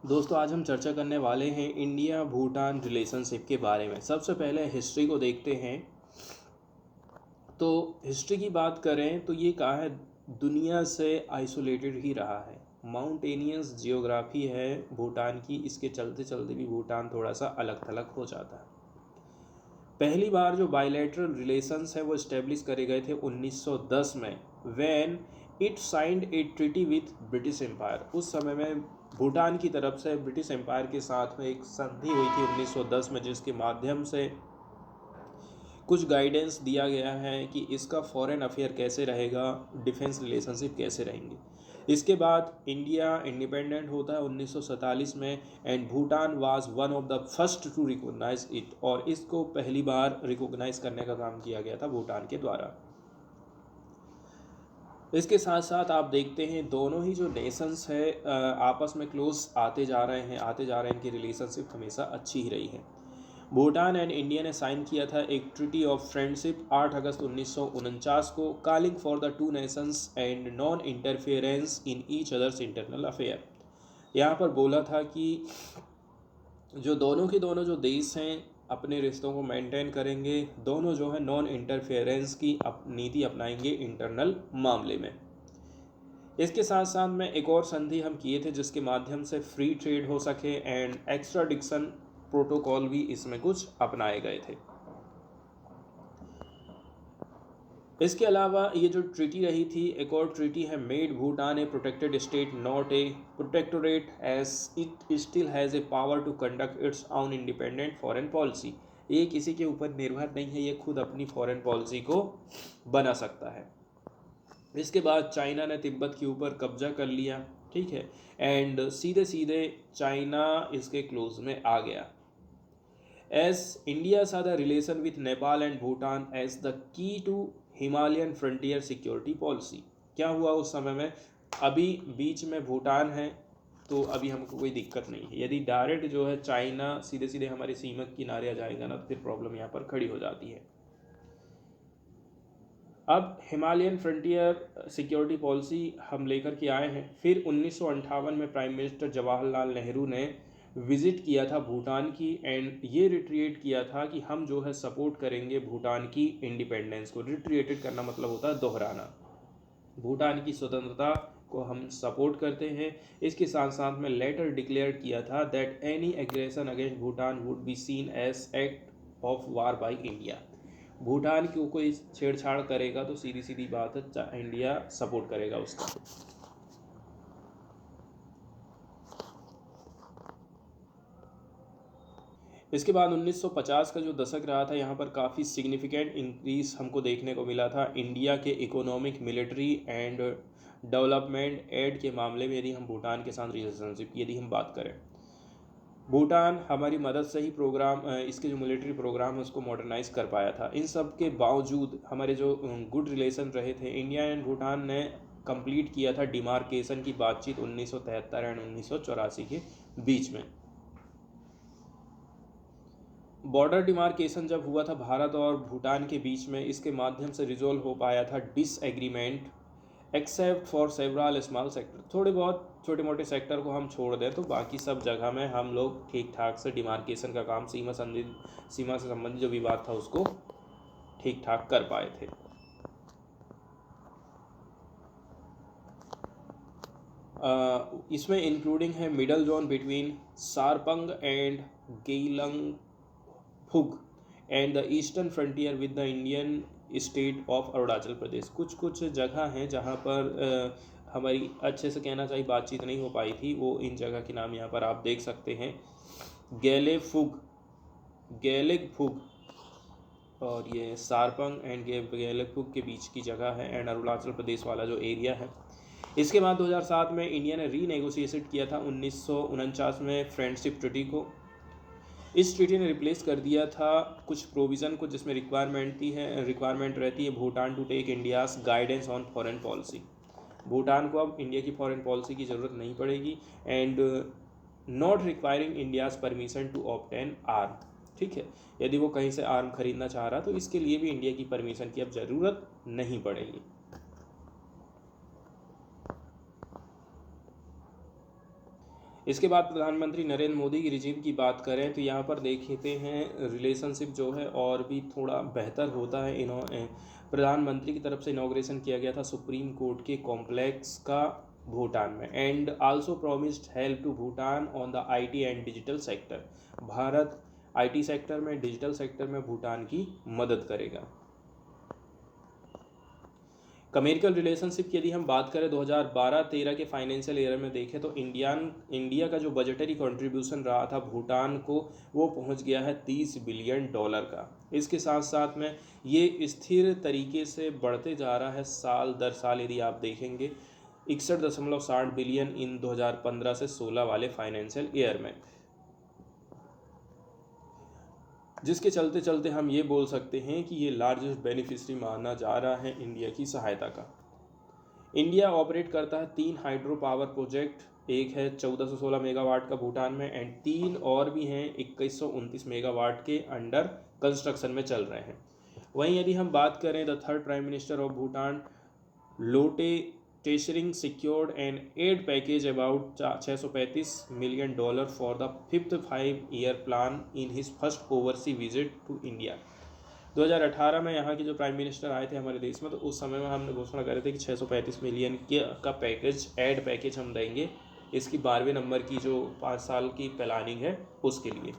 दोस्तों आज हम चर्चा करने वाले हैं इंडिया भूटान रिलेशनशिप के बारे में। सबसे पहले हिस्ट्री को देखते हैं। तो हिस्ट्री की बात करें तो ये कहा है दुनिया से आइसोलेटेड ही रहा है। माउंटेनियस जियोग्राफी है भूटान की, इसके चलते चलते भी भूटान थोड़ा सा अलग थलग हो जाता है। पहली बार जो बायलैटरल रिलेशंस है वो इस्टेब्लिश करे गए थे 1910 में, when it signed a treaty with British empire. उस समय में भूटान की तरफ से ब्रिटिश एम्पायर के साथ में एक संधि हुई थी 1910 में, जिसके माध्यम से कुछ गाइडेंस दिया गया है कि इसका फॉरेन अफेयर कैसे रहेगा, डिफेंस रिलेशनशिप कैसे रहेंगे। इसके बाद इंडिया इंडिपेंडेंट होता है 1947 में, and Bhutan was one of the first to recognise it, और इसको पहली बार रिकॉग्नाइज करने का काम किया गया था भूटान के द्वारा। इसके साथ साथ आप देखते हैं दोनों ही जो नेशंस है आपस में क्लोज आते जा रहे हैं इनकी रिलेशनशिप हमेशा अच्छी ही रही है। भूटान एंड इंडिया ने साइन किया था एक ट्रीटी ऑफ फ्रेंडशिप 8 अगस्त 1949 को, calling for the two nations and non interference in each others internal affair. यहाँ पर बोला था कि जो दोनों के दोनों जो देश हैं अपने रिश्तों को मेंटेन करेंगे, दोनों जो है नॉन इंटरफेरेंस की नीति अपनाएंगे इंटरनल मामले में। इसके साथ साथ में एक और संधि हम किए थे जिसके माध्यम से फ्री ट्रेड हो सके, एंड एक्स्ट्राडिक्शन प्रोटोकॉल भी इसमें कुछ अपनाए गए थे। इसके अलावा ये जो ट्रीटी रही थी, एक और ट्रीटी है made Bhutan a protected state not a protectorate as it still has a power to conduct its own independent foreign policy. ये किसी के ऊपर निर्भर नहीं है, ये खुद अपनी फॉरेन पॉलिसी को बना सकता है। इसके बाद चाइना ने तिब्बत के ऊपर कब्जा कर लिया, ठीक है, एंड सीधे सीधे चाइना इसके क्लोज में आ गया। As India saw the relation with Nepal and Bhutan as the key to Himalayan frontier security policy। क्या हुआ उस समय में, अभी बीच में भूटान है तो अभी हमको कोई दिक्कत नहीं है। यदि डायरेक्ट जो है चाइना सीधे सीधे हमारी सीमा के किनारे आ जाएगा ना, तो फिर प्रॉब्लम यहाँ पर खड़ी हो जाती है। अब हिमालयन फ्रंटियर सिक्योरिटी पॉलिसी हम लेकर के आए हैं। फिर 1958 में प्राइम मिनिस्टर जवाहरलाल नेहरू ने विजिट किया था भूटान की, एंड ये रिट्रिएट किया था कि हम जो है सपोर्ट करेंगे भूटान की इंडिपेंडेंस को। रिट्रिएटेड करना मतलब होता है दोहराना। भूटान की स्वतंत्रता को हम सपोर्ट करते हैं। इसके साथ साथ में लेटर डिक्लेयर किया था that any aggression against Bhutan would be seen as act of war by India. Bhutan की कोई छेड़छाड़ करेगा तो सीधी सीधी बात है इंडिया सपोर्ट करेगा उसका। इसके बाद 1950 का जो दशक रहा था, यहाँ पर काफ़ी सिग्निफिकेंट इंक्रीज हमको देखने को मिला था इंडिया के economic, military and development aid के मामले में। यदि हम भूटान के साथ रिलेशनशिप की यदि हम बात करें, भूटान हमारी मदद से ही प्रोग्राम इसके जो मिलिट्री प्रोग्राम है उसको मॉडर्नाइज कर पाया था। इन सब के बावजूद हमारे जो गुड रिलेशन रहे थे, इंडिया एंड भूटान ने कंप्लीट किया था डिमार्केशन की बातचीत 1973 एंड 1984 के बीच में। बॉर्डर डिमार्केशन जब हुआ था भारत और भूटान के बीच में, इसके माध्यम से रिजोल्व हो पाया था disagreement, except for several small sector. थोड़े बहुत छोटे मोटे सेक्टर को हम छोड़ दें तो बाकी सब जगह में हम लोग ठीक ठाक से डिमार्केशन का काम, सीमा से संबंधित जो विवाद था उसको ठीक ठाक कर पाए थे। इसमें इंक्लूडिंग है middle zone between Sarpang and गेइलंग फुग and the eastern frontier with the Indian state of Arunachal Pradesh. कुछ कुछ जगह हैं जहाँ पर हमारी अच्छे से कहना चाहिए बातचीत नहीं हो पाई थी, वो इन जगह के नाम यहाँ पर आप देख सकते हैं। गैलेग फुग और ये सारपंग एंड गैलेग फुग के बीच की जगह है, एंड अरुणाचल प्रदेश वाला जो एरिया है। इसके बाद 2007 में इंडिया ने रीनेगोशिएट किया था 1949 में फ्रेंडशिप ट्रीटी को। इस ट्रीटी ने रिप्लेस कर दिया था कुछ प्रोविज़न को जिसमें रिक्वायरमेंट रहती है Bhutan to take India's guidance on foreign policy. Bhutan को अब इंडिया की फॉरेन पॉलिसी की ज़रूरत नहीं पड़ेगी, and not requiring India's permission to obtain arm. ठीक है, यदि वो कहीं से आर्म खरीदना चाह रहा तो इसके लिए भी इंडिया की परमिशन की अब ज़रूरत नहीं पड़ेगी। इसके बाद प्रधानमंत्री नरेंद्र मोदी की रिजीम की बात करें तो यहाँ पर देखते हैं रिलेशनशिप जो है और भी थोड़ा बेहतर होता है। प्रधानमंत्री की तरफ से इनॉग्रेशन किया गया था सुप्रीम कोर्ट के कॉम्प्लेक्स का भूटान में। And also promised help to Bhutan on the IT and digital sector. Bharat IT sector में, डिजिटल सेक्टर में भूटान की मदद करेगा। कमर्शियल रिलेशनशिप की यदि हम बात करें 2012-13 के फाइनेंशियल ईयर में देखें तो इंडिया का जो बजटरी कंट्रीब्यूशन रहा था भूटान को, वो पहुंच गया है $30 बिलियन का। इसके साथ साथ में ये स्थिर तरीके से बढ़ते जा रहा है साल दर साल। यदि आप देखेंगे 61.60 बिलियन इन 2015 से 16 वाले फाइनेंशियल ईयर में, जिसके चलते चलते हम ये बोल सकते हैं कि ये लार्जेस्ट बेनिफिशरी माना जा रहा है इंडिया की सहायता का। इंडिया ऑपरेट करता है 3 हाइड्रो पावर प्रोजेक्ट, एक है 1416 मेगावाट का भूटान में एंड 3 और भी हैं 2129 मेगावाट के अंडर कंस्ट्रक्शन में चल रहे हैं। वहीं यदि हम बात करें the third prime minister of Bhutan Lotay Tshering secured an aid package about $635 million for the 5th 5-year plan in his first oversea visit to India. 2018 में यहाँ के जो प्राइम मिनिस्टर आए थे हमारे देश में, तो उस समय में हमने घोषणा करे थे कि 635 मिलियन का पैकेज, एड पैकेज हम देंगे इसकी 12वें नंबर की जो 5 साल की प्लानिंग है उसके लिए।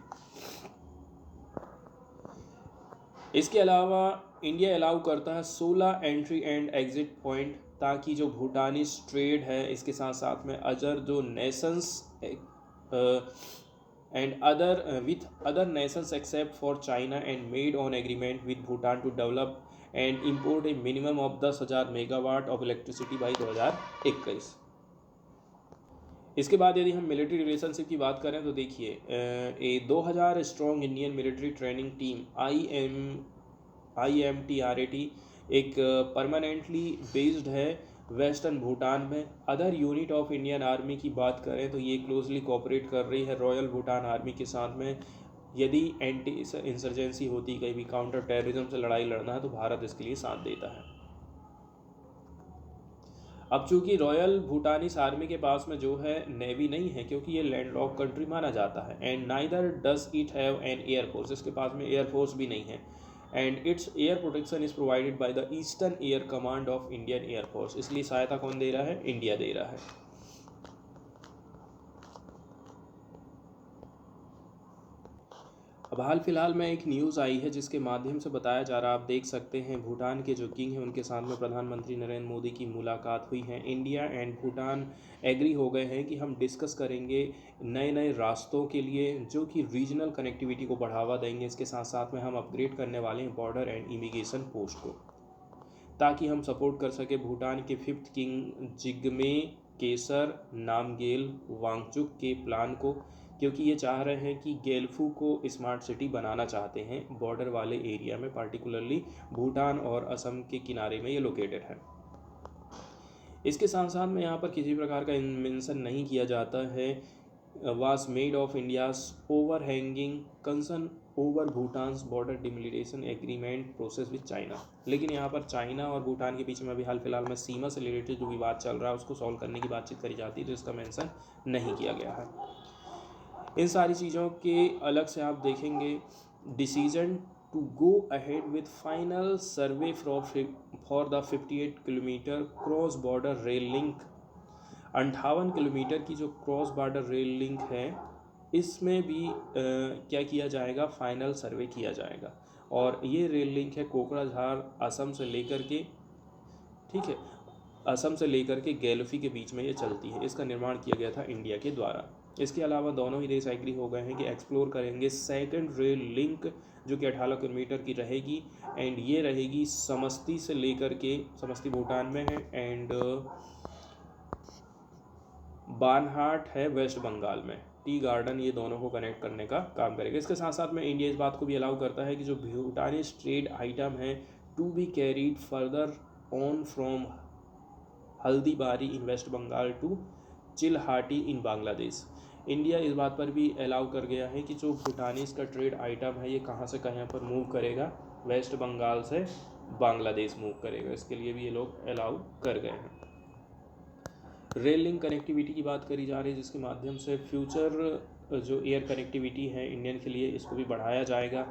इसके अलावा इंडिया अलाउ करता है 16 एंट्री एंड एग्जिट पॉइंट, ताकि जो भूटानीज ट्रेड है इसके साथ साथ में अदर जो nations and other nations except for China and made on agreement with Bhutan to develop and import a minimum of 10,000 megawatt of electricity by 2021। इसके बाद यदि हम मिलिट्री रिलेशनशिप की बात करें तो देखिए ए 2000 strong Indian military training team IMTRAT एक परमानेंटली बेस्ड है वेस्टर्न भूटान में। Other unit of Indian army की बात करें तो ये क्लोजली कोऑपरेट कर रही है रॉयल भूटान आर्मी के साथ में। यदि एंटी इंसर्जेंसी होती, कहीं भी काउंटर टेररिज्म से लड़ाई लड़ना है तो भारत इसके लिए साथ देता है। अब चूंकि रॉयल भूटानीस आर्मी के पास में जो है नेवी नहीं है, क्योंकि ये लैंडलॉक कंट्री माना जाता है and neither does it have an air force, इसके पास में एयरफोर्स भी नहीं है and it's air protection is provided by the eastern air command of Indian air force. इसलिए सहायता कौन दे रहा है? इंडिया दे रहा है। अब हाल फिलहाल में एक न्यूज़ आई है जिसके माध्यम से बताया जा रहा है, आप देख सकते हैं भूटान के जो किंग हैं उनके साथ में प्रधानमंत्री नरेंद्र मोदी की मुलाकात हुई है। इंडिया एंड भूटान एग्री हो गए हैं कि हम डिस्कस करेंगे नए नए रास्तों के लिए जो कि रीजनल कनेक्टिविटी को बढ़ावा देंगे। इसके साथ साथ में हम अपग्रेड करने वाले हैं बॉर्डर एंड इमिग्रेशन पोस्ट को, ताकि हम सपोर्ट कर सके भूटान के 5th किंग जिग्मे केसर नामगेल वांगचुक के प्लान को, क्योंकि ये चाह रहे हैं कि गेल्फू को स्मार्ट सिटी बनाना चाहते हैं बॉर्डर वाले एरिया में, पार्टिकुलरली भूटान और असम के किनारे में ये लोकेटेड है। इसके साथ साथ में यहाँ पर किसी प्रकार का मेंशन नहीं किया जाता है was made of India's over hanging concern over Bhutan's border delimitation agreement process with China. लेकिन यहाँ पर चाइना और भूटान के बीच में अभी हाल फिलहाल में सीमा से रिलेटेड जो विवाद चल रहा है उसको सॉल्व करने की बातचीत करी जाती है, तो इसका मेंशन नहीं किया गया है। इन सारी चीज़ों के अलग से आप देखेंगे decision to go ahead with final survey for the 58 kilometer cross border rail link. 58 kilometer की जो क्रॉस बॉर्डर रेल लिंक है इसमें भी क्या किया जाएगा? फाइनल सर्वे किया जाएगा। और ये रेल लिंक है कोकराझार असम से लेकर के, ठीक है, असम से लेकर के गेल्फी के बीच में ये चलती है। इसका निर्माण किया गया था इंडिया के द्वारा। इसके अलावा दोनों ही देश एग्री हो गए हैं कि एक्सप्लोर करेंगे सेकंड रेल लिंक जो कि 18 किलोमीटर की रहेगी एंड ये रहेगी समस्ती से लेकर के, समस्ती भूटान में है एंड बानहाट है वेस्ट बंगाल में, टी गार्डन, ये दोनों को कनेक्ट करने का काम करेगा। इसके साथ साथ में इंडिया इस बात को भी अलाउ करता है कि जो भूटानीज ट्रेड आइटम है to be carried further on from Haldibari in West Bengal to Chilahati in Bangladesh. India इस बात पर भी अलाउ कर गया है कि जो भूटानीज का ट्रेड आइटम है ये कहाँ से कहाँ पर मूव करेगा? वेस्ट बंगाल से बांग्लादेश मूव करेगा। इसके लिए भी ये लोग अलाउ कर गए हैं। रेल लिंक कनेक्टिविटी की बात करी जा रही है, जिसके माध्यम से फ्यूचर जो एयर कनेक्टिविटी है इंडियन के लिए, इसको भी बढ़ाया जाएगा।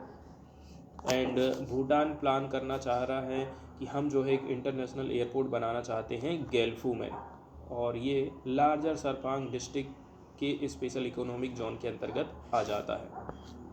एंड भूटान प्लान करना चाह रहा है कि हम जो है एक इंटरनेशनल एयरपोर्ट बनाना चाहते हैं गेल्फू में, और ये लार्जर सरपांग डिस्ट्रिक्ट के स्पेशल इकोनॉमिक जोन के अंतर्गत आ जाता है।